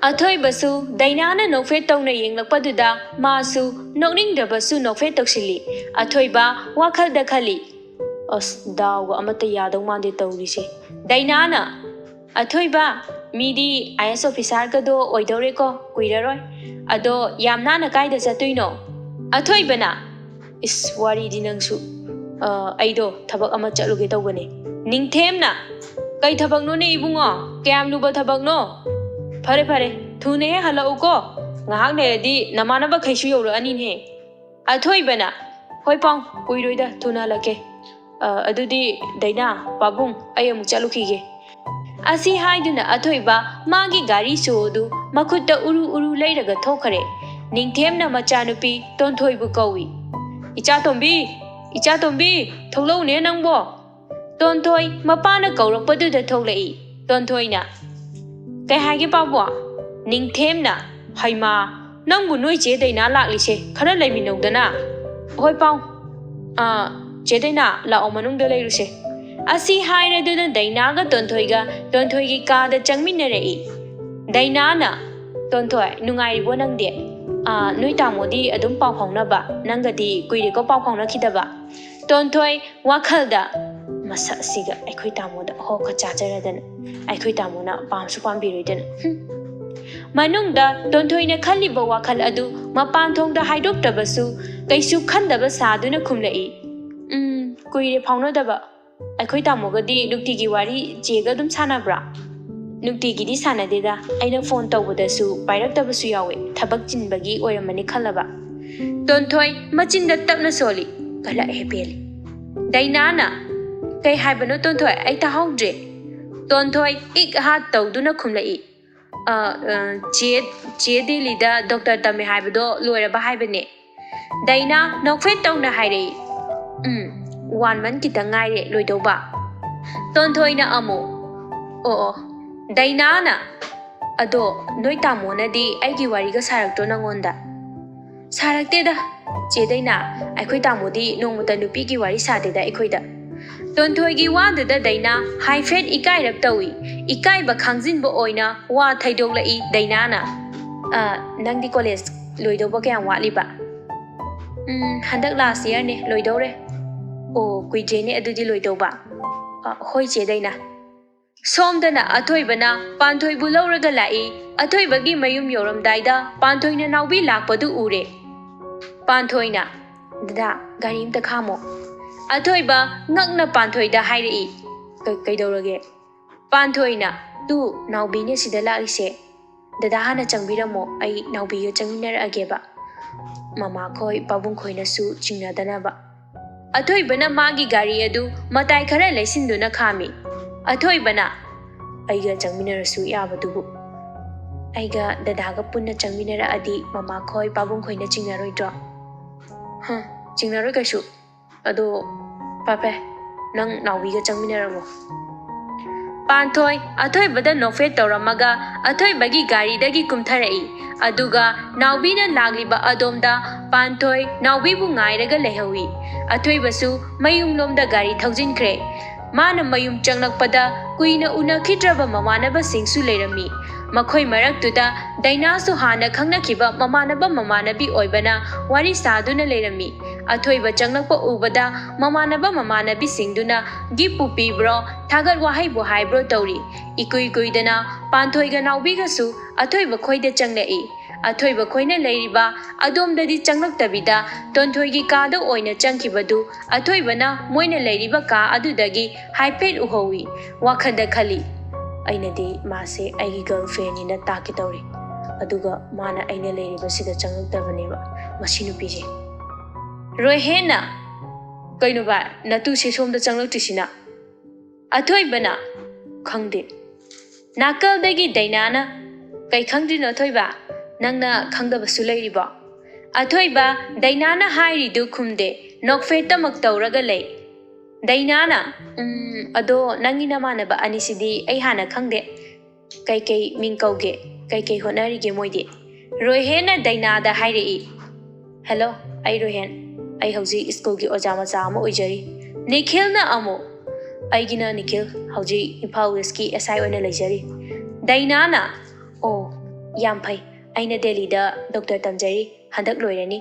ꯑꯊꯣꯏꯕꯁꯨ ꯗꯥꯏꯅꯥꯅ ꯅꯣꯛꯐꯦꯠ ꯇꯧꯅ ꯌꯦꯡꯂꯛꯄꯗꯨꯗ ꯃꯥꯁꯨ ꯅꯣꯛꯅꯤꯡꯗ꯭ꯔꯕꯁꯨ ꯅꯣꯛꯐꯦꯠ ꯇꯧꯁꯤꯜꯂꯤ꯫ ꯑꯊꯣꯏꯕ ꯋꯥꯈꯜꯗ ꯈꯜꯂꯤ, ꯑꯁ ꯗꯥꯎꯒ ꯑꯃꯠꯇ ꯌꯥꯗꯧ ꯃꯥꯟꯗꯦ ꯇꯧꯔꯤꯁꯦ꯫ ꯗꯥꯏꯅꯥꯅ, ꯑꯊꯣꯏꯕ ꯃꯤꯗꯤ IAS ꯑꯣꯐꯤꯁꯥꯔꯒꯗꯣ ꯑꯣꯏꯗꯧꯔꯦꯀꯣ ꯀꯨꯏꯔꯔꯣꯏ꯫ ꯑꯗꯣ ꯌꯥꯝ ꯅꯥꯟꯅ ꯀꯥꯏꯗ ꯆꯠꯇꯣꯏꯅꯣ? ꯑꯊꯣꯏꯕꯅ, ꯏꯁ ꯋꯥꯔꯤꯗꯤ ꯅꯪꯁꯨ, ꯑꯩꯗꯣ ꯊꯕꯛ ꯑꯃ ꯆꯠꯂꯨꯒꯦ ꯇꯧꯕꯅꯦ꯫ ꯅꯤꯡꯊꯦꯝꯅ, ꯀꯩ ꯊꯕꯛꯅꯣꯅꯦ ꯏꯕꯨꯡꯉꯣ? ꯀꯌꯥꯝ ꯂꯨꯕ ꯊꯕꯛꯅꯣ? ꯐꯔꯦ ꯐꯔꯦ ꯊꯨꯅ ꯍꯦꯛ ꯍꯜꯂꯛꯎꯀꯣ, ꯉꯥꯏꯍꯥꯛ ꯂꯩꯔꯗꯤ ꯅꯃꯥꯟꯅꯕꯈꯩꯁꯨ ꯌꯧꯔꯛꯑꯅꯤꯅꯦ꯫ ꯑꯊꯣꯏꯕꯅ, ꯍꯣꯏ ꯄꯥꯎ ꯀꯨꯏꯔꯣꯏꯗ ꯊꯨꯅ ꯍꯜꯂꯛꯀꯦ꯫ ꯑꯗꯨꯗꯤ ꯗꯥꯏꯅꯥ, ꯄꯥꯕꯨꯡ ꯑꯩ ꯑꯃꯨꯛ ꯆꯠꯂꯨꯈꯤꯒꯦ꯫ ꯑꯁꯤ ꯍꯥꯏꯗꯨꯅ ꯑꯊꯣꯏꯕ ꯃꯥꯒꯤ ꯒꯥꯔꯤ ꯁꯣꯗꯨ ꯃꯈꯨꯠꯇ ꯎꯔꯨ ꯎꯔꯨ ꯂꯩꯔꯒ ꯊꯣꯛꯈꯔꯦ꯫ ꯅꯤꯡꯊꯦꯝꯅ ꯃꯆꯥꯅꯨꯄꯤ ꯇꯣꯟꯊꯣꯏꯕꯨ ꯀꯧꯏ꯫ ꯏꯆꯥꯇꯣꯝꯕꯤ, ꯏꯆꯥꯇꯣꯝꯕꯤ, ꯊꯣꯛꯂꯛꯎꯅꯦ ꯅꯪꯕꯣ꯫ ꯇꯣꯟꯊꯣꯏ ꯃꯄꯥꯅ ꯀꯧꯔꯛꯄꯗꯨꯗ ꯊꯣꯛꯂꯛꯏ꯫ ꯇꯣꯟꯊꯣꯏꯅ, ꯀꯩ ꯍꯥꯏꯒꯦ ꯄꯥꯕꯨꯡ? ꯅꯤꯡꯊꯦꯝꯅ, ꯍꯩꯃꯥ, ꯅꯪꯕꯨ ꯅꯣꯏ ꯆꯦ ꯗꯥꯏꯅꯥ ꯂꯥꯛꯂꯤꯁꯦ ꯈꯔ ꯂꯩꯃꯤꯟꯅꯧꯗꯅ꯫ ꯍꯣꯏ ꯄꯥꯎ, ꯆꯦ ꯗꯥꯏꯅꯥ ꯂꯥꯛꯑꯣ ꯃꯅꯨꯡꯗ ꯂꯩꯔꯨꯁꯦ꯫ ꯑꯁꯤ ꯍꯥꯏꯔꯗꯨꯅ ꯗꯥꯏꯅꯥꯒ ꯇꯣꯟꯊꯣꯏꯒ ꯇꯣꯟꯊꯣꯏꯒꯤ ꯀꯥꯗ ꯆꯪꯃꯤꯟꯅꯔꯛꯏ꯫ ꯗꯥꯏꯅꯥꯅ, ꯇꯣꯟꯊꯣꯏ ꯅꯨꯡꯉꯥꯏꯔꯤꯕꯣ ꯅꯪꯗꯤ? ꯅꯣꯏ ꯇꯥꯃꯣꯗꯤ ꯑꯗꯨꯝ ꯄꯥꯎ ꯐꯥꯎꯅꯕ, ꯅꯪꯒꯗꯤ ꯀꯨꯏꯔꯦꯀꯣ ꯄꯥꯎ ꯐꯥꯎꯅꯈꯤꯗꯕ꯫ ꯇꯣꯟꯊꯣꯏ ꯋꯥꯈꯜꯗ, ꯃꯁꯛ ꯑꯁꯤꯒ ꯑꯩꯈꯣꯏ ꯇꯥꯃꯣꯗ ꯑꯍꯣꯛꯀ ꯆꯥꯖꯔꯗꯅ, ꯑꯩꯈꯣꯏ ꯇꯥꯃꯣꯅ ꯄꯥꯝꯁꯨ ꯄꯥꯝꯕꯤꯔꯣꯏꯗꯅ꯫ ꯃꯅꯨꯡꯗ ꯇꯣꯟꯊꯣꯏꯅ ꯈꯜꯂꯤꯕ ꯋꯥꯈꯜ ꯑꯗꯨ ꯃꯄꯥꯟ ꯊꯣꯡꯗ ꯍꯥꯏꯗꯣꯛꯇ꯭ꯔꯕꯁꯨ ꯀꯩꯁꯨ ꯈꯟꯗꯕ ꯁꯥꯗꯨꯅ ꯈꯨꯝꯂꯛꯏ꯫ ꯀꯨꯏꯔꯦ ꯐꯥꯎꯅꯗꯕ꯫ ꯑꯩꯈꯣꯏ ꯇꯥꯃꯣꯒꯗꯤ ꯅꯨꯡꯇꯤꯒꯤ ꯋꯥꯔꯤ ꯆꯦꯒ ꯑꯗꯨꯝ ꯁꯥꯟꯅꯕ꯭ꯔꯥ? ꯅꯨꯡꯇꯤꯒꯤꯗꯤ ꯁꯥꯟꯅꯗꯦꯗ, ꯑꯩꯅ ꯐꯣꯟ ꯇꯧꯕꯗꯁꯨ ꯄꯥꯏꯔꯛꯇꯕꯁꯨ ꯌꯥꯎꯋꯦ, ꯊꯕꯛ ꯆꯤꯟꯕꯒꯤ ꯑꯣꯏꯔꯝꯃꯅꯤ ꯈꯜꯂꯕ꯫ ꯇꯣꯟꯊꯣꯏ ꯃꯆꯤꯟꯗ ꯇꯞꯅ ꯁꯣꯜꯂꯤ, ꯀꯜꯂꯛꯑꯦ ꯄꯦꯜꯂꯤ꯫ ꯗꯥꯏꯅꯥꯅ, ꯀꯩ ꯍꯥꯏꯕꯅꯣ ꯇꯣꯟꯊꯣꯏ ꯑꯩ ꯇꯥꯍꯧꯗ꯭ꯔꯦ꯫ ꯇꯣꯟꯊꯣꯏ ꯏꯛ ꯍꯥꯠ ꯇꯧꯗꯨꯅ ꯈꯨꯝꯂꯛꯏ, ꯆꯦ ꯗꯦꯜꯂꯤꯗ ꯗꯣꯛꯇꯔ ꯇꯝꯃꯦ ꯍꯥꯏꯕꯗꯣ ꯂꯣꯏꯔꯕ ꯍꯥꯏꯕꯅꯦ꯫ ꯗꯥꯏꯅꯥ ꯅꯣꯛꯐꯦꯠ ꯇꯧꯅ ꯍꯥꯏꯔꯛꯏ, 1 month ꯈꯤꯇꯪ ꯉꯥꯏꯔꯦ ꯂꯣꯏꯗꯧꯕ꯫ ꯇꯣꯟꯊꯣꯏꯅ ꯑꯃꯨꯛ, ꯑꯣ ꯗꯥꯏꯅꯥꯅ, ꯑꯗꯣ ꯅꯣꯏ ꯇꯥꯃꯣꯅꯗꯤ ꯑꯩꯒꯤ ꯋꯥꯔꯤꯒ ꯁꯥꯔꯛꯇ꯭ꯔꯣ ꯅꯪꯉꯣꯟꯗ? ꯁꯥꯔꯛꯇꯦꯗ ꯆꯦ ꯗꯥꯏꯅꯥ, ꯑꯩꯈꯣꯏ ꯇꯥꯃꯣꯗꯤ ꯅꯣꯡꯃꯇ ꯅꯨꯄꯤꯒꯤ ꯋꯥꯔꯤ ꯁꯥꯗꯦꯗ ꯑꯩꯈꯣꯏꯗ꯫ ꯇꯣꯟꯊꯣꯏꯒꯤ ꯋꯥꯗꯨꯗ ꯗꯥꯏꯅꯥ ꯍꯥꯏꯐꯦꯠ ꯏꯀꯥꯏꯔꯞ ꯇꯧꯏ꯫ ꯏꯀꯥꯏꯕ ꯈꯥꯡꯖꯤꯟꯕ ꯑꯣꯏꯅ ꯋꯥ ꯊꯩꯗꯣꯛꯂꯛꯏ ꯗꯥꯏꯅꯥꯅ, ꯅꯪꯗꯤ ꯀꯣꯂꯦꯖ ꯂꯣꯏꯗꯧꯕ ꯀꯌꯥꯝ ꯋꯥꯠꯂꯤꯕ? ꯍꯟꯗꯛ ꯂꯥꯁ ꯏꯌꯔꯅꯦ ꯂꯣꯏꯗꯧꯔꯦ꯫ ꯑꯣ ꯀꯨꯏꯗ꯭ꯔꯦꯅꯦ ꯑꯗꯨꯗꯤ ꯂꯣꯏꯗꯧꯕ꯫ ꯍꯣꯏ ꯆꯦ ꯗꯥꯏꯅꯥ꯫ ꯁꯣꯝꯗꯅ ꯑꯊꯣꯏꯕꯅ ꯄꯥꯟꯊꯣꯏꯕꯨ ꯂꯧꯔꯒ ꯂꯥꯛꯏ꯫ ꯑꯊꯣꯏꯕꯒꯤ ꯃꯌꯨꯝ ꯌꯧꯔꯝꯗꯥꯏꯗ ꯄꯥꯟꯊꯣꯏꯅ ꯅꯥꯎꯕꯤ ꯂꯥꯛꯄꯗꯨ ꯎꯔꯦ꯫ ꯄꯥꯟꯊꯣꯏꯅ, ꯗꯗꯥ ꯒꯥꯔꯤ ꯑꯝꯇ ꯈꯥꯝꯃꯣ꯫ ꯑꯊꯣꯏꯕ ꯉꯛꯅ ꯄꯥꯟꯊꯣꯏꯗ ꯍꯥꯏꯔꯛꯏ, ꯀꯩꯗꯧꯔꯒꯦ? ꯄꯥꯟꯊꯣꯏꯅ, ꯅꯥꯎꯕꯤꯅꯦ ꯁꯤꯗ ꯂꯥꯛꯂꯤꯁꯦ꯫ ꯗꯗꯥ ꯍꯥꯟꯅ ꯆꯪꯕꯤꯔꯝꯃꯣ, ꯑꯩ ꯅꯥꯎꯕꯤꯒ ꯆꯪꯃꯤꯟꯅꯔꯛꯑꯒꯦꯕ, ꯃꯃꯥꯈꯣꯏ ꯄꯥꯕꯨꯡꯈꯣꯏꯅꯁꯨ ꯆꯤꯡꯅꯗꯅꯕ꯫ ꯑꯊꯣꯏꯕꯅ ꯃꯥꯒꯤ ꯒꯥꯔꯤ ꯑꯗꯨ ꯃꯇꯥꯏ ꯈꯔ ꯂꯩꯁꯤꯟꯗꯨꯅ ꯈꯥꯝꯃꯤ꯫ ꯑꯊꯣꯏꯕꯅ, ꯑꯩꯒ ꯆꯪꯃꯤꯟꯅꯔꯁꯨ ꯌꯥꯕꯗꯨꯕꯨ, ꯑꯩꯒ ꯗꯗꯥꯒ ꯄꯨꯟꯅ ꯆꯪꯃꯤꯟꯅꯔꯛꯑꯗꯤ ꯃꯃꯥꯈꯣꯏ ꯄꯥꯕꯨꯡꯈꯣꯏꯅ ꯆꯤꯡꯅꯔꯣꯏꯗ꯭ꯔꯣ? ꯆꯤꯡꯅꯔꯣꯏ ꯀꯩꯁꯨ꯫ ꯑꯗꯣ ꯐꯔꯦ ꯅꯪ ꯅꯥꯎꯕꯤꯒ ꯆꯪꯃꯤꯟꯅꯔꯝꯃꯣ꯫ ꯄꯥꯟꯊꯣꯏ ꯑꯊꯣꯏꯕꯗ ꯅꯣꯛꯐꯦꯠ ꯇꯧꯔꯝꯃꯒ ꯑꯊꯣꯏꯕꯒꯤ ꯒꯥꯔꯤꯗꯒꯤ ꯀꯨꯝꯊꯔꯛꯏ꯫ ꯑꯗꯨꯒ ꯅꯥꯎꯕꯤꯅ ꯂꯥꯛꯂꯤꯕ ꯑꯗꯣꯝꯗ ꯄꯥꯟꯊꯣꯏ ꯅꯥꯎꯕꯤꯕꯨ ꯉꯥꯏꯔꯒ ꯂꯩꯍꯧꯏ꯫ ꯑꯊꯣꯏꯕꯁꯨ ꯃꯌꯨꯝꯂꯣꯝꯗ ꯒꯥꯔꯤ ꯊꯧꯖꯤꯟꯈ꯭ꯔꯦ꯫ ꯃꯥꯅ ꯃꯌꯨꯝ ꯆꯪꯂꯛꯄꯗ ꯀꯨꯏꯅ ꯎꯅꯈꯤꯗ꯭ꯔꯕ ꯃꯃꯥꯟꯅꯕꯁꯤꯡꯁꯨ ꯂꯩꯔꯝꯃꯤ꯫ ꯃꯈꯣꯏ ꯃꯔꯛꯇꯨꯗ ꯗꯥꯏꯅꯥꯁꯨ ꯍꯥꯟꯅ ꯈꯪꯅꯈꯤꯕ ꯃꯃꯥꯟꯅꯕꯤ ꯑꯣꯏꯕꯅ ꯋꯥꯔꯤ ꯁꯥꯗꯨꯅ ꯂꯩꯔꯝꯃꯤ꯫ ꯑꯊꯣꯏꯕ ꯆꯪꯂꯛꯄ ꯎꯕꯗ ꯃꯃꯥꯟꯅꯕꯤꯁꯤꯡꯗꯨꯅ ꯒꯤꯐꯄꯨ ꯄꯤꯕ꯭ꯔꯣ, ꯊꯥꯒꯠ ꯋꯥꯍꯩꯕꯨ ꯍꯥꯏꯕ꯭ꯔꯣ ꯇꯧꯔꯤ꯫ ꯏꯀꯨꯏ ꯀꯨꯏꯗꯅ ꯄꯥꯟꯊꯣꯏꯒ ꯅꯥꯎꯕꯤꯒꯁꯨ ꯑꯊꯣꯏꯕ ꯈꯣꯏꯗ ꯆꯪꯂꯛꯏ꯫ ꯑꯊꯣꯏꯕ ꯈꯣꯏꯅ ꯂꯩꯔꯤꯕ ꯑꯗꯣꯝꯗꯗꯤ ꯆꯪꯂꯛꯇꯕꯤꯗ ꯇꯣꯟꯊꯣꯏꯒꯤ ꯀꯥꯗ ꯑꯣꯏꯅ ꯆꯪꯈꯤꯕꯗꯨ ꯑꯊꯣꯏꯕꯅ ꯃꯣꯏꯅ ꯂꯩꯔꯤꯕ ꯀꯥ ꯑꯗꯨꯗꯒꯤ ꯍꯥꯏꯐꯦꯠ ꯎꯍꯧꯏ꯫ ꯋꯥꯈꯜꯗ ꯈꯜꯂꯤ, ꯑꯩꯅꯗꯤ ꯃꯥꯁꯦ ꯑꯩꯒꯤ ꯒꯔꯜꯐ꯭ꯔꯦꯟꯅꯤꯅ ꯇꯥꯛꯀꯦ ꯇꯧꯔꯤ, ꯑꯗꯨꯒ ꯃꯥꯅ ꯑꯩꯅ ꯂꯩꯔꯤꯕꯁꯤꯗ ꯆꯪꯂꯛꯇꯕꯅꯦꯕ, ꯃꯁꯤ ꯅꯨꯄꯤꯁꯦ꯫ ꯔꯣꯏꯍꯦꯟꯅ, ꯀꯩꯅꯣ ꯚꯥꯏ ꯅꯇꯨꯁꯦ ꯁꯣꯝꯗ ꯆꯪꯂꯛꯇ꯭ꯔꯤꯁꯤꯅ? ꯑꯊꯣꯏꯕꯅ, ꯈꯪꯗꯦ꯫ ꯅꯥꯀꯜꯗꯒꯤ ꯗꯥꯏꯅꯥꯅ, ꯀꯩ ꯈꯪꯗ꯭ꯔꯤꯅꯣ ꯑꯊꯣꯏꯕ? ꯅꯪꯅ ꯈꯪꯗꯕꯁꯨ ꯂꯩꯔꯤꯕꯣ? ꯑꯊꯣꯏꯕ ꯗꯥꯏꯅꯥꯅ ꯍꯥꯏꯔꯤꯗꯨ ꯈꯨꯝꯗꯦ, ꯅꯣꯛꯐꯦꯠꯇꯃꯛ ꯇꯧꯔꯒ ꯂꯩ꯫ ꯗꯥꯏꯅꯥꯅ, ꯑꯗꯣ ꯅꯪꯒꯤ ꯅꯃꯥꯟꯅꯕ ꯑꯅꯤꯁꯤꯗꯤ ꯑꯩ ꯍꯥꯟꯅ ꯈꯪꯗꯦ, ꯀꯩꯀꯩ ꯃꯤꯡ ꯀꯧꯒꯦ, ꯀꯩꯀꯩ ꯍꯣꯠꯅꯔꯤꯒꯦ ꯃꯣꯏꯗꯤ? ꯔꯣꯏꯍꯦꯟꯅ ꯗꯥꯏꯅꯥꯗ ꯍꯥꯏꯔꯛꯏ, ꯍꯦꯂꯣ ꯑꯩ ꯔꯣꯏꯍꯦꯟ, ꯑꯩ ꯍꯧꯖꯤꯛ ꯁ꯭ꯀꯨꯜꯒꯤ ꯑꯣꯖꯥ ꯃꯆꯥ ꯑꯃ ꯑꯣꯏꯖꯔꯤ꯫ ꯅꯤꯈꯤꯜꯅ ꯑꯃꯨꯛ, ꯑꯩꯒꯤꯅ ꯅꯤꯈꯤꯜ, ꯍꯧꯖꯤꯛ ꯏꯝꯐꯥꯜ ꯋꯦꯁꯀꯤ SI ꯑꯣꯏꯅ ꯂꯩꯖꯔꯤ꯫ ꯗꯥꯏꯅꯥꯅ, ꯑꯣ Yam phai aina Delhi da Dr. Tamjari handak loirani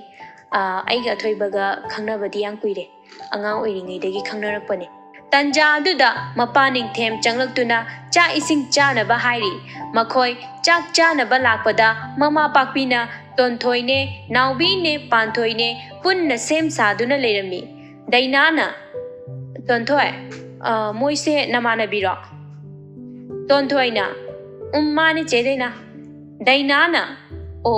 aiga thoibaga khangnabadi yang kuire angang oiringai dagi khangnarakpane tanja aduda mapaning them changlaktuna cha ising chana ba hairi makhoi chak chana ba lakpada mama pakpina tonthoi ne naubi ne panthoi ne punna sem saduna leirami dainana tonthoi moise namanabiro tonthoi na ummani chedena dainana o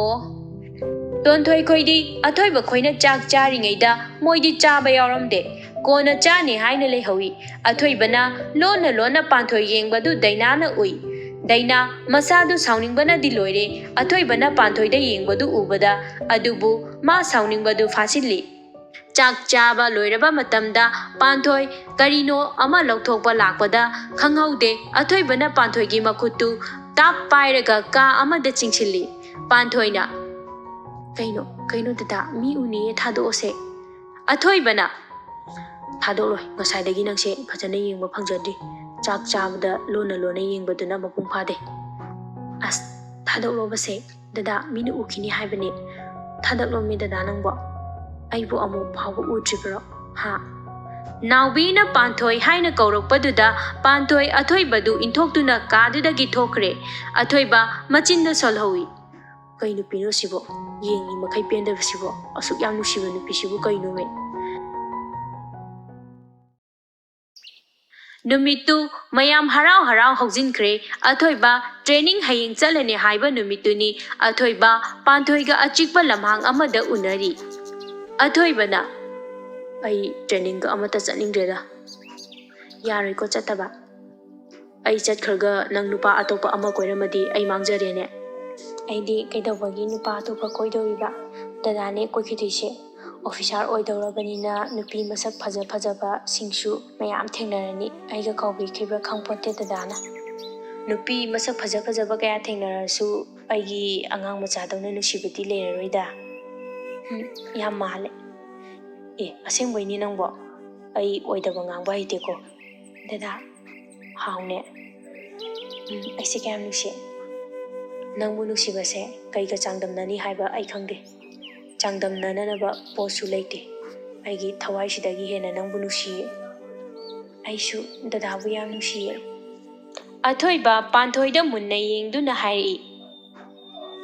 tonthoi khoidi athoiba khoina chak charingaida moidi chaba yaramde kona chani haina lehawi athoibana lona panthoi yengbadu dainana ui daina masadu sauningbana diloire athoibana panthoida yengbadu ubada adubu ma sauningbadu fasilli chak chaba loiraba matamda panthoi karino ama lokthokpa lakpada khanghaude athoibana panthoigi makhutu tap pairaga ka amada chingchilli panthoina kaino dada mi uni thado ose athoibana thadoloi ngasaidagi nangse phajana yengba phangjadi chak chabada lona yengbaduna mapung phade as thadolo base dada mini ukini haibani thadalo mi dada nangbo aibu amu phawu utribro ha Naubina panthoi haina kaurokpaduda panthoi athoibadu inthoktuna kadudagi thokre athoiba machinda solhawi kainu pino sibo yengi makai penda sibo asuk yang nusiba nupi sibo kainu me Numitu mayam harau haujinkre athoiba training hayeng chalane haiba numituni athoiba panthoiga achikpa lamhang amada unari athoibana ai training ga amata chaningreda yaroi ko chataba ai chatkhraga nang nupa atopa ama koiramadi ai mangjarene aidi kaidawagi nupa atopa koidoriba dadane koikhitise officer oidawrabanina nupi masak phajaba singsu mayam thengnarani aiga kawbi khibra khangpote dadana nupi masak phajaba kaya thengnarasu aigi angang machadawna nusibati leroida yam male asengbaini nangbo ai oidaba ngangba hiteko dada haune aise kayam nusi nangbu nusibase kaiga changdamnani haiba ai khangde changdamnanaba posu leite aigi thawai sidagi hena nangbu nusi aisu dadabu yam nusi athoiba panthoida munna yengduna hairi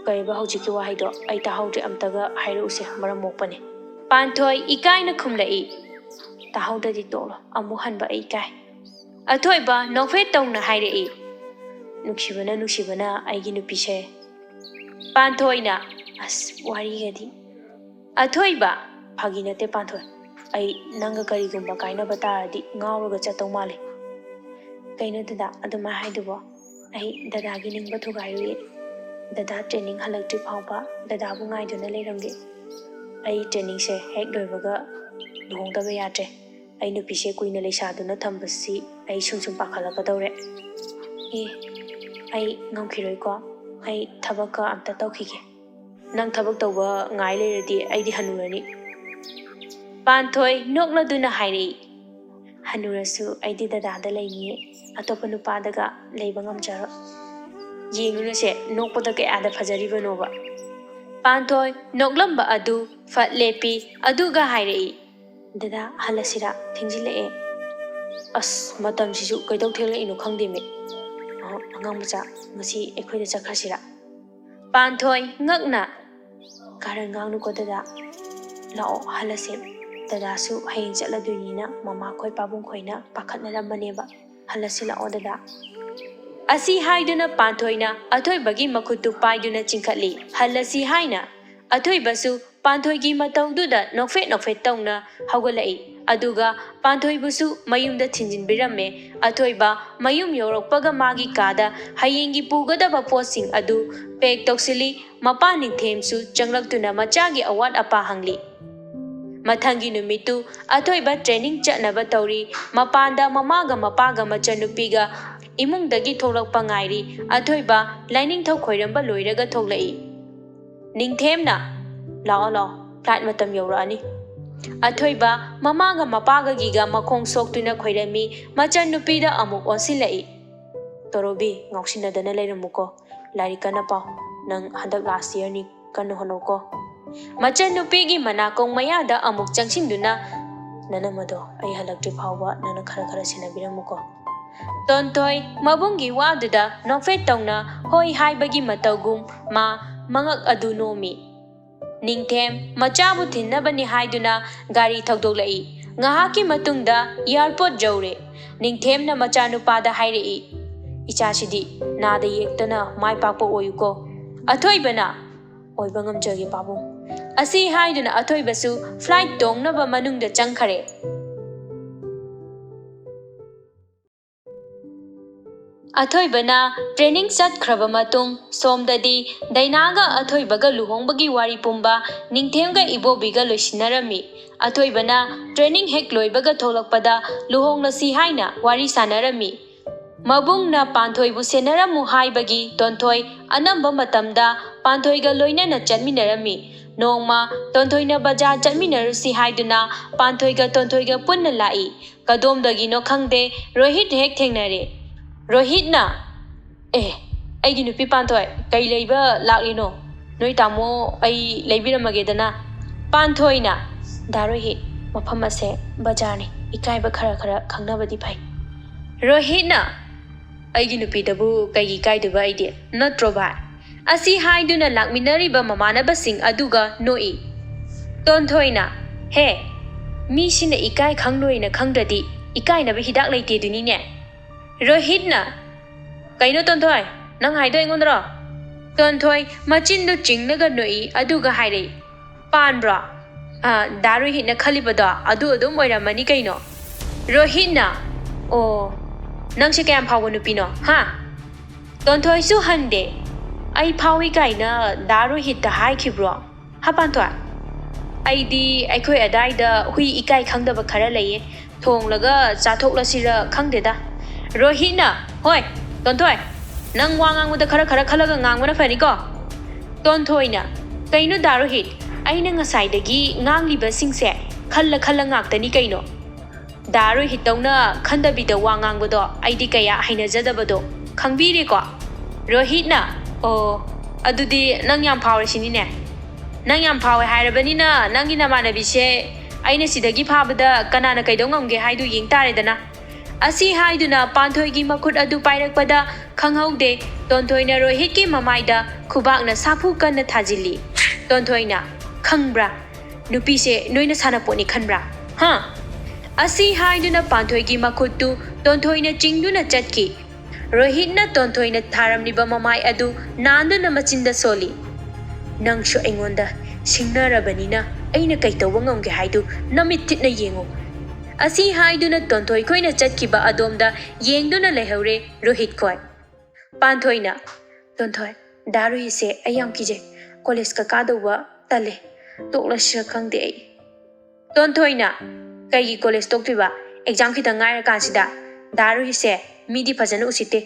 kaiba hojiki wahaido ai tahawde amtaga hairuse maram mokpane Panthoi ikaina khumlai tahaudadi tolo amu hanba ikai athoiba nokfe tongna hairei nuksibana aigi nupise panthoina as warigadi athoiba phaginate panthoi ai nanga karigumba kaina bataradi ngawraga chatau male kaina dada aduma haidubo ai dadagi ningba thugairi dada training halakti phawba dada bu ngaiduna leiramge ai training se hek loibaga luhongdaba yatre ai nupise kuina leisaduna thambasi ai sumsum pakhalakadawre ai ngamkhiroi ko ai thabaka amta tawkhige nang thabak tawba ngai leiradi aidi hanurani panthoi nokladuna hairi hanurasu aidi dadada leini atopa nupadaga leiba ngamjaro yengunase nokpada kayada phajariba Panthoi noklamba adu fat lepi aduga hairei dada halasira thingjilae as matam sisu kaidau thela inu khangdeme angang macha ngasi ekhoida chakhasira Panthoi ngakna karan ngangnu ko dada lao halase dada su hayeng chatladuina mama khoi pabung khoina pakhatna rambaneba halasila odada Asi haiduna panthoina athoibagi makhutu paiduna chingkhatli halasi haina athoibasu panthoigi mataududa nokfe tongna haugalai aduga panthoibusu mayumda thinjinbiramme athoiba mayum yorokpaga magi kada hayengi pugadaba posing adu pek toksili mapani themsu changlaktuna machagi awat apa hangli Mathangi numitu athoiba training chatnaba tauri mapanda mapaga machanupiga imungdagi tholakpa ngairi athoiba lining thau khoiramba loiraga thoklai ningthemna lao flight matam yorani athoiba mamaga mapaga giga makhong soktuna khoirami machanupi da amuk onsilai torobi ngausinadana leiramuko larikana pa nang handak last year ni kan hono ko macha nupigi manakong mayada amuk changsinduna nanamado ay halagtri phawba nana khara sinabiramuko tontoi mabungi waduda nokfet tongna hoi haibagi matagum ma mangak adu nomi ningthem machabu thinnabani haiduna gari thagdoklai ngahaki matungda airport jawre ningthemna macha nupada hairei ichasidi nada yektana mai pakpa oyuko athoibana oiba ngamjage pabung asi haiduna athoibasu flight tongnaba manungda changkhare athoibana training chatkraba matung somdadi dainaga athoibaga luhongbagi wari pumba ningthemga ibobiga loisinarami athoibana training hek loibaga tholakpada luhongna si haina wari sanarami mabungna panthoibu senaramu haibagi tonthoi anamba matamda panthoiga loinana chatminarami nongma tontoina bajar chatminarusi haiduna panthoiga tontoiga punna lai kadomdagi no khangde rohit hek thengnare rohit na aigi nupi panthoi kai leiba laklino noi tamo ai leibiramagedana panthoi na darohit mafam ase bajar ni ikaiba khara khangnabadi phai rohit na aigi nupi dabu kai kaiduba aidi natro bhai asi haiduna lakminariba mamanabasing aduga noi tontoina he mi sina ikai khangloina khangdadi ikainaba hidak leite dunine rohitna kaino tonthoi nang haidoi ngondro tonthoi machindu chingnaga noi aduga hairei panbra daru hitna khalibada adu adum oiramani kaino rohitna o nangse kayam phawo nupino ha tonthoi su hande ai phawi kaina daru hitta haikhibro ha pantwa aidi aikhoi adaida hui ikai khangdaba khara leye thonglaga chathoklasira khangdeda rohitna hoi tonthoi nang wanganguda khara khalaga ngangwana fani ko tonthoi na kaino daru hit aina ngasaidagi ngangliba singse khalla ngaktani kaino daru hitongna khandabida wangangbodo aidi kaya hainajadabado khangbire ko rohitna oh adudi nang yam phawresini ne nang yam phawe hairabanina nangi namanabise aina sidagi phabada kanana kaidongamge haidu yingtaredana asi haiduna panthoigi makhut adu pairakpada khanghaude tontoina rohitki mamaida khubakna sapu kanna thajili tontoina khangbra nupi se noina sanaponi khanbra ha asi haiduna panthoigi makhutu tontoina chingduna chatki rohitna tontoina tharamniba mamai adu nanduna machinda soli nangshu aingonda singnarabanina aina kaitawwa ngamge haidu namit thitna yengo asi haiduna tonthoi khoina chatkiba adomda yengduna lehaure rohit khoi panthoina tonthoi daru ise ayam kije college ka kadowa tale toklasha khangde ai tonthoi kai college toktiba exam khita ngaira kansida daru ise midi phajana usite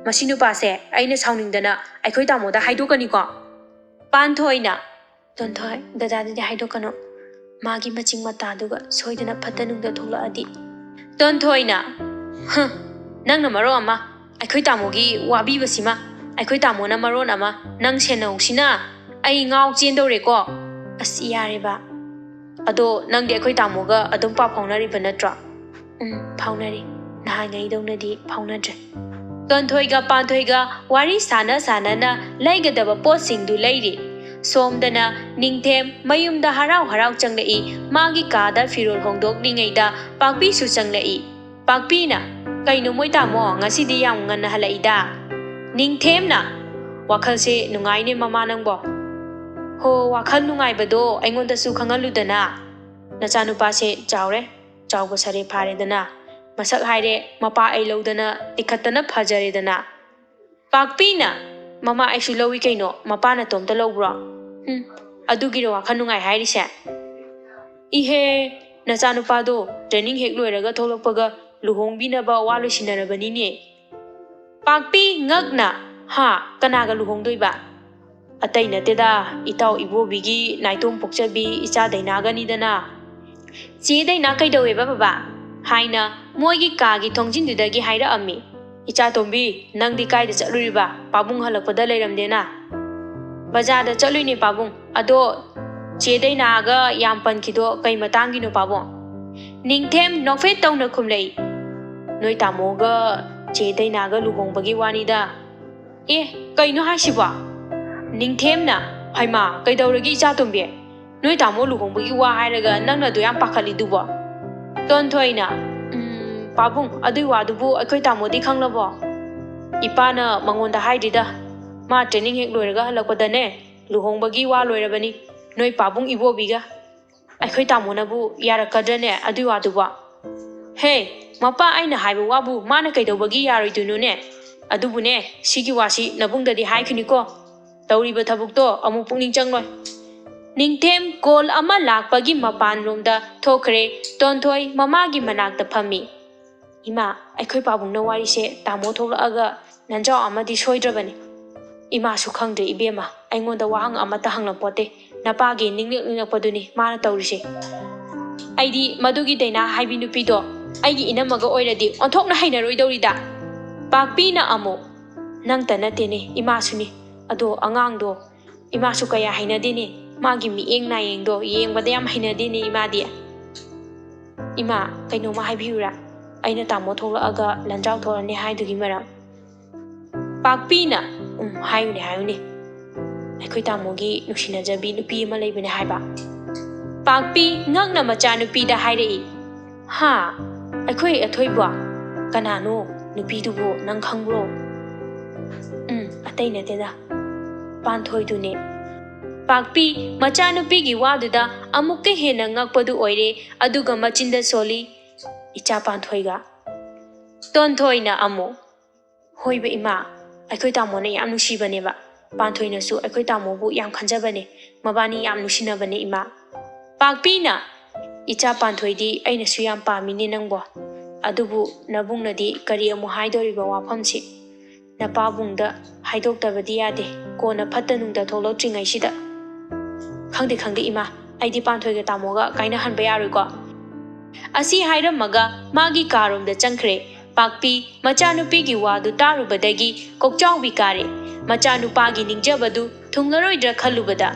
masinu pase aina sauningdana aikhoi tamoda haidokani ko panthoi tonthoi dadadi haidokano magi maching mata duga soidana phatanungda tholadi tonthoi nang na maro ama aikhoi tamogi wabi basima aikhoi tamona maron ama nang senau sina ai ngau chendore ko asi yare ba ado nang de aikhoi tamoga adum pa phaunari banatra phaunari na ngai dongnadi phaunadre tonthoi ga panthoi ga wari sana na laigadaba posingdu leiri somdana ningthem mayumda harau changlei magi kada firol hongdok ningaida pakpi su changlei pakpi na kaino moi tamo ngasidi yam nganna halaida ningthem na wakhal se nungai ne mama nangbo ho wakhal nungai bado aingonda su khangaludana nachanupa se chawre chawba sare pharedana masak haire mapa ai lodana ikhatana phajaredana pakpi na mama aisu lowi kaino mapa na tomta lobro adugiro wakhal nungai hairise ihe nachanupa do training hek loiraga tholokpaga luhongbinaba walosinarabani ne pakpi ngakna ha kanaga luhongdoiba atai nateda itau ibobigi naitom pokchabi icha dainagani dana che daina kaidawe baba haina moigi kagi thongjindudagi haira ammi icha tombi nangdi kaida chaluriba pabung halakpada leiramdena Bazada chalui ne pabung ado chedai naga yam pankido kai matangi no pabung ningthem nokfe tong na khumlei noi tamoga chedai naga luhong bagi wani da kai no hasiba ningthem na haima kai dauragi cha tumbe noi tamo luhong bagi wa hairaga nangna do yam pakhali duba ton thoina pabung adui wa dubu akoi tamo di khanglabo ipana mangonda haidida ma training hek loiraga halakpada ne luhong bagi wa loirabani noi pabung ibo biga akoi tamo na bu yarakadra ne adui wa duba hey mapa aina haiba wabu mana kai dawbagi yaroi dunu ne adubu ne sigi wasi nabungda di hai khini ko tawriba thabuk to amu pungning changloi ningthem kol ama lakpagi mapan romda thokre tonthoi mamagi manakta phami ima aikoi pabung na wari se tamo tholaga nanjao amadi soidrabani ima su khangde ibema aingonda wahang amata hanglapote napagi ninglekpaduni mana tawrise aidi madugi daina haibi nupido aigi inamaga oiradi onthokna hainaroidorida pakpina amo nangta natene imasuni ado angangdo imasu kaya hainadene magi mieng na yengdo yengbada yam hainadene imadi ima kaino ma haibiura aina tamo tholaaga lanjau thorani haidugi maram pakpina hayune aikoi tamogi nuksina jabi nupi ama leibane haiba pakpi ngakna macha nupi da hairei ha aikoi athoiba kanano nupi dubo nang khangro atai nateda panthoi dune pakpi macha nupi gi waduda amukke hena ngakpadu oire aduga machinda soli icha panthoiga tonthoina amo hoiba ima aikoi tamo ne yam nushibane ba panthoina su aikoi tamo bu yam khanjabane mabani yam nushinabane ima pakpina icha panthoidi aina su yam pamine nangbo adubu nabungnadi kari amu haidoriba wafamsi napabungda haidoktabadi yade kona phatanungda tholotringai sida khangde ima aidi panthoiga tamoga kaina hanba yaroi asi hairamaga magi karomda changkhre pakpi machanupi gi wadu tarubadagi kokchawbi kare machanupagi ningjabadu thunglaroidra khalubada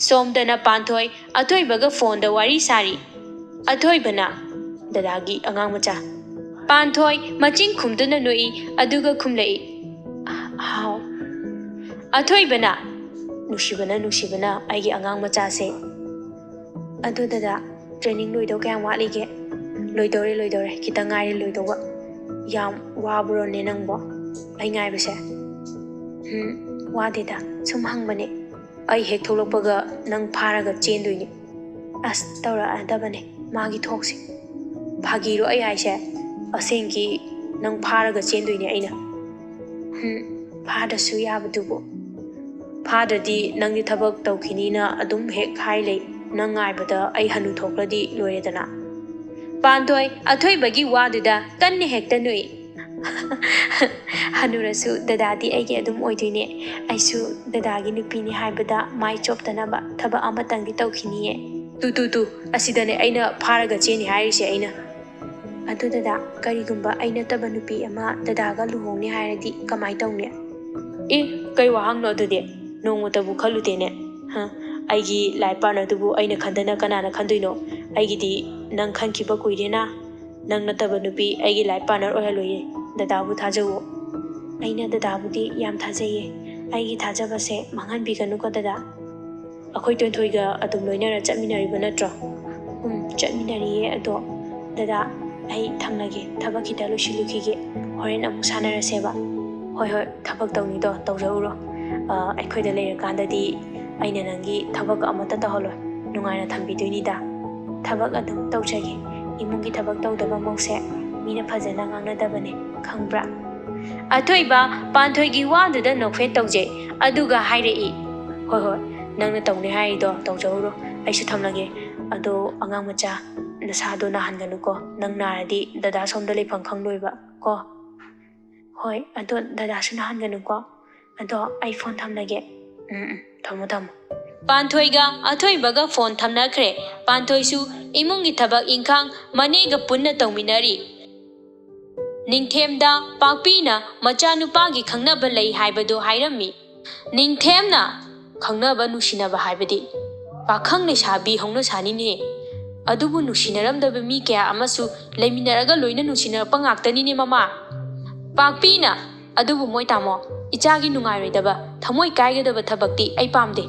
somdana panthoi athoibaga phone da wari sari athoibana dadagi angang macha panthoi machin khumduna noi aduga khumlei how athoibana nushibana aigi angang macha se adu dada training loido kya walige loidore kitangai loidowa yam wabro ne nangbo ai ngai bese wadeda sum hangbane ai hek tholokpaga nang pharaga chendoini as tawra adabane magi thoksi phagiro ai aise asengi nang pharaga chendoini aina phada su yabadubo phadadi nangdi thabak tawkhini na adum hek khailei nangai bada ai hanu thokladi loiredana pantoi athoi bagi waduda kanne hekta nui hanurasu dadadi aige adum oidine aisu dadagi nupini haibada mai choptanaba thaba amatangi tawkhiniye tu asidane aina pharaga cheni hairise aina adu dada karigumba aina taba nupi ama dadaga luhongni hairadi kamai tawne kai wahang no dude nongutabu khalutene aigi laipana dubu aina khandana kanana khanduino aigidi nang khankiba kuirena nang nataba nupi aigi laipana ohaloye dadabu thajawo aina dadabudi yam thajaye aigi thajabase mangan biganu ko dada akhoi tonthoiga adum loinara chatminariba natro chatminariye ado dada ai thangnage thabaki da losilukige horen amu sanaraseba hoi thabak tawni do tawjauro aikhoi da leira kandadi aina nangi thabak amata taholo nungaina thambidoini da thabak adum tawjage imungi thabak tawdaba mose mina phajana ngangnadabane khangbra athoiba panthoigi waduda nokfe tawje aduga hairei hoi nangna tawne haido tawjauro aisu thamlage ado angang macha nasado nahanganu ko nang naradi dada somda lephang khangloiba ko hoi ado dada su nahanganu ko ado iPhone thamlage thamo panthoi athoibaga phone thamnakhre panthoisu imungi thabak ingkhang manega punna tawminari ningthemda pakpina machanupagi khangnaba lei haibado hairami ningthemna ꯈꯪꯅꯕ ꯅꯨꯡꯁꯤꯅꯕ ꯍꯥꯏꯕꯗꯤ ꯄꯥꯈꯪ ꯂꯩꯁꯥꯕꯤ ꯍꯧꯅ ꯁꯥꯅꯤꯅꯦ ꯑꯗꯨꯕꯨ ꯅꯨꯡꯁꯤꯅꯔꯝꯗꯕ ꯃꯤ ꯀꯌꯥ ꯑꯃꯁꯨ ꯂꯩꯃꯤꯟꯅꯔꯒ ꯂꯣꯏꯅ ꯅꯨꯡꯁꯤꯅꯔꯛꯄ ꯉꯥꯛꯇꯅꯤꯅꯦ ꯃꯃꯥ ꯄꯥꯛꯄꯤꯅ ꯑꯗꯨꯕꯨ ꯃꯣꯏ ꯇꯥꯃꯣ ꯏꯆꯥꯒꯤ ꯅꯨꯡꯉꯥꯏꯔꯣꯏꯗꯕ ꯊꯃꯣꯏ ꯀꯥꯏꯒꯗꯕ ꯊꯕꯛꯇꯤ ꯑꯩ ꯄꯥꯝꯗꯦ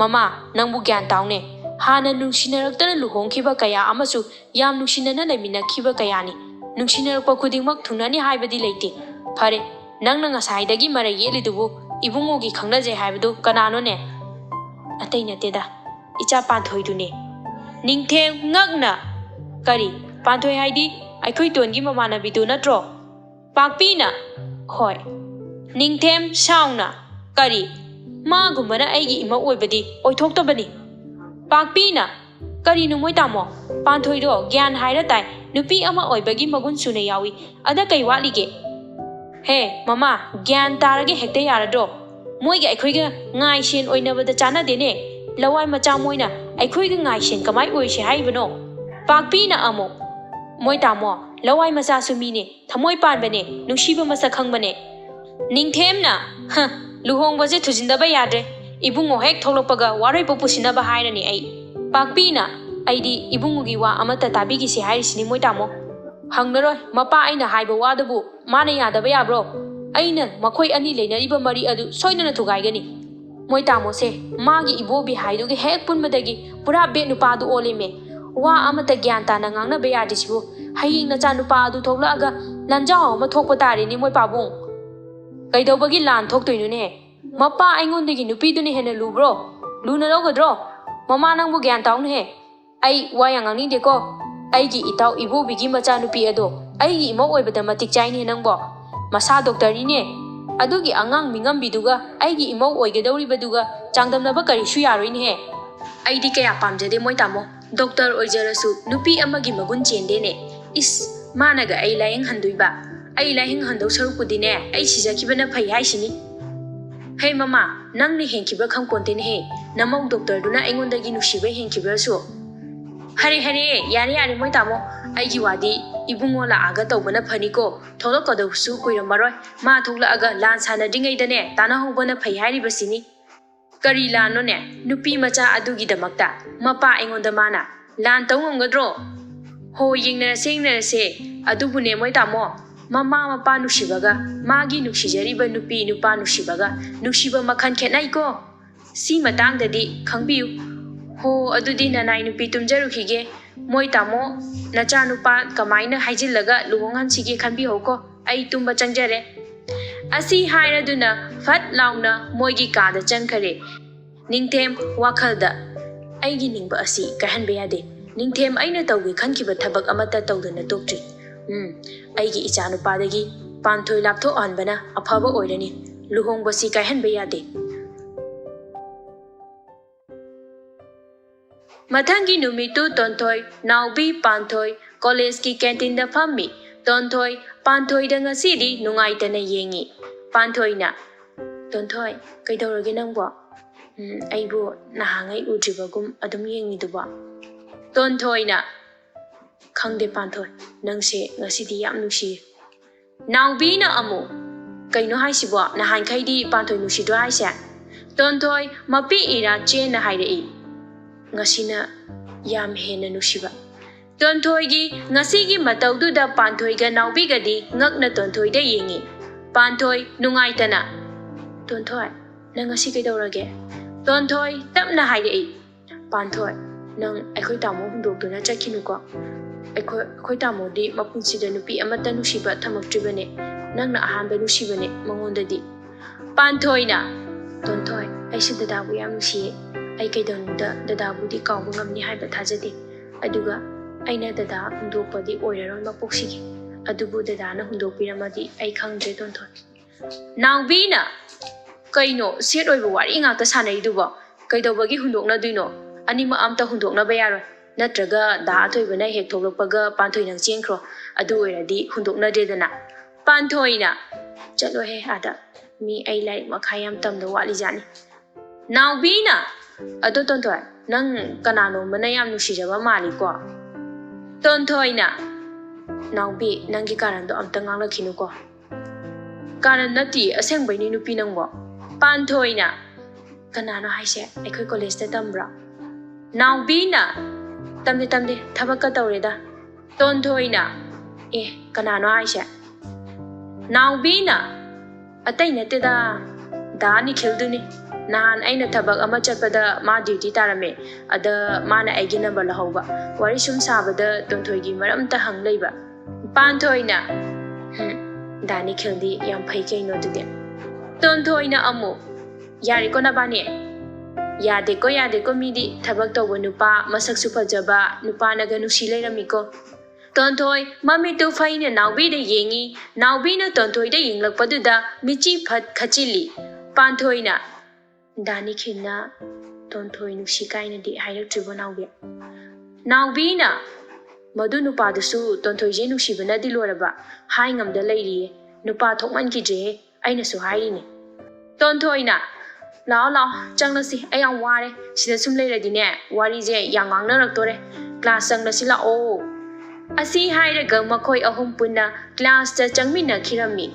ꯃꯃꯥ ꯅꯪꯕꯨ ꯒ꯭ꯌꯥꯟ ꯇꯥꯎꯅꯦ ꯍꯥꯟꯅ ꯅꯨꯡꯁꯤꯅꯔꯛꯇꯅ ꯂꯨꯍꯣꯡꯈꯤꯕ ꯀꯌꯥ ꯑꯃꯁꯨ ꯌꯥꯝ ꯅꯨꯡꯁꯤꯅꯅ ꯂꯩꯃꯤꯟꯅꯈꯤꯕ ꯀꯌꯥꯅꯤ ꯅꯨꯡꯁꯤꯅꯔꯛꯄ ꯈꯨꯗꯤꯡꯃꯛ ꯊꯨꯡꯅꯅꯤ ꯍꯥꯏꯕꯗꯤ ꯂꯩꯇꯦ ꯐꯔꯦ ꯅꯪꯅ ꯉꯁꯥꯏꯗꯒꯤ ꯃꯔꯩ ꯌꯦꯠꯂꯤꯗꯨꯕꯨ 이붕옥이 강나제 하이브도 까나노네 아테이냐 때다 이자 반토이두네 닝템 ngakna kari panthoi haidi aikhoi tongi mamana bidu natro pakpina hoi ningthem sauna kari ma gumana aigi ima oibadi oithoktabani pakpina kari nu moi tamo panthoi do gyan haira tai nupi ama oibagi magun sune yawi ada kai walige he mama gyan tarage hekte yaradro moiga aikhoiga ngai shen oinabada chana dene lawai macha moina aikhoiga ngai shen kamai oise haibano pakpina amo moi tamo lawai macha sumine thamoi panbane nungsiba masa khangbane ningthemna ha luhongbaje thujindaba yadre ibungo hek tholokpaga warai popusinaba hairani ai pakpina aidi ibungugi wa amata tabigi se hairisini moi tamo hangnaroi mapa aina haiba wadabu mana yadaba yabro aina makhoi ani leinariba mari adu soinana thugaigani moi tamo se magi ibobi haidugi hek punmadagi pura be nupa du oleme wa amata gyanta na ngangna be yadisibu haying na cha nupa adu thoklaga lanjao ma thokpa tari ni moi pabung kaidobagi lan thoktoinu ne mapa aingondagi nupi duni hena lubro luna rogodro mama nangbu gyanta un he ai wayang angni deko aigi itau ibobigi macha nupi ado aigi imo oibada matik chaini nangbo masa doctor ni adugi angang mingam biduga aigi imo oigedawribaduga changdamnaba karisu yaroi ni he aidi kaya pamjade moi tamo doctor oijarasu nupi amagi magun chende ne is managa ai layeng handuiba ai layeng handau sarupudine ai sijakibana phai haisini hey mama nangni hengkiba khangponte ne he namau doctor duna aingondagi nusiba hengkibasu hare hare yare yare moi tamo aigi wadi ibungo la aga tawbana phaniko tholokadawsu kuiramaroi ma thoklaaga lan sanadingaidane tana hobana phai hairi basini kari lano ne nupi macha adugi damakta mapa aingonda mana lan tawngomgadro ho yingna sengna se adubune moi tamo mama mapa nusibaga magi nusijariba nupi nupa nusibaga nusiba makhan khenai ko si matangdadi khangbiu ho adudi nanai nupi tumjarukhige moi tamo nacha nupa kamaina haijillaga luhongan sige khanbi hoko ai tumba changjare asi hairaduna fat launa moigi kada changkhare ningthem wakhalda aigi ningba asi kahanbe yade ningthem aina tawgi khankiba thabak amata tawdana toktri aigi icha nupa dagi panthoi laptho anbana afaba oirani luhongba si kahanbe yade Mathangi numitu tonthoi naubi panthoi college ki canteen da phammi tonthoi panthoi da ngasidi nungaitana yengi panthoi na tonthoi kaidorage nangbo aibu nahangai ujibagum adum yengi duba tonthoi na khangde panthoi nangse ngasidi yam nusi naubi na amu kaino haisibo nahan khaidi panthoi nusi do haisa tonthoi mapi ira chen na hairei ngasina yam hena nusiba tonthoi ngasigi mataududa panthoi ga naubigadi ngakna tonthoi da yengi panthoi nungaitana tonthoi nang ngasi kaidorage tonthoi tapna hairei panthoi nang aikhoi tamo hundokduna chakhinuko aikhoi tamo di mapunsida nupi amata nusiba thamaktribane nangna ahanba nusibane mangondadi panthoi na tonthoi aisida dabu yam nusi ai kaidonda dadabudi kawbu ngamni haiba thajade aduga aina dada hundokpadi oiraron mapoksigi adubu dadana hundokpiramadi ai khangdre tonthoi naubina kaino set oiba wari ngakta sanai duba kaidobagi hundokna duino anima amta hundokna bayaroi natraga da athoibana hek thoklokpaga panthoi nang chengkhro adu oiradi hundokna dedana panthoi chalo he ada mi ai lai makhayam tamda wali jani naubina ado tonthoi nang kanano mana yam nusijaba mali ko tonthoi na naubi nangi karando amta nganglakhinu ko karan nati asengbai ni nupi nangbo panthoi na Kanano haise akhoi college ta tambra. Naubi na tamde thabak ka tawreda. Tonthoi na kanano haise. Naubi na atai nate da ni khilduni. Nahan aina thabak ama chatpada ma duty tarame ada mana aigi number lahauba wari sum sabada tonthoi gi maram ta hang leiba panthoi na dani khildi yam phai kaino tude tonthoi na amu yari ko na bani yade ko midi thabak tawba nupa masak su phajaba nupa naga nusi leirami ko tonthoi mami tu faina naubi de yengi naubi na tonthoi de yinglakpadu da michi phat khachili panthoi na Dani khina tonthoi nusi kaina di hairak tribo naubi naubi na madu nupa dusu tonthoi je nusi bana di loraba hai ngam da leiri nupa thokman ki je aina su hairi ni tonthoi na lao changla si ayang ware sida sum leira di ne wari je yang ngang na rak tore class changla si la o asi haira ga makhoi ahum punna class ta changmi na khirami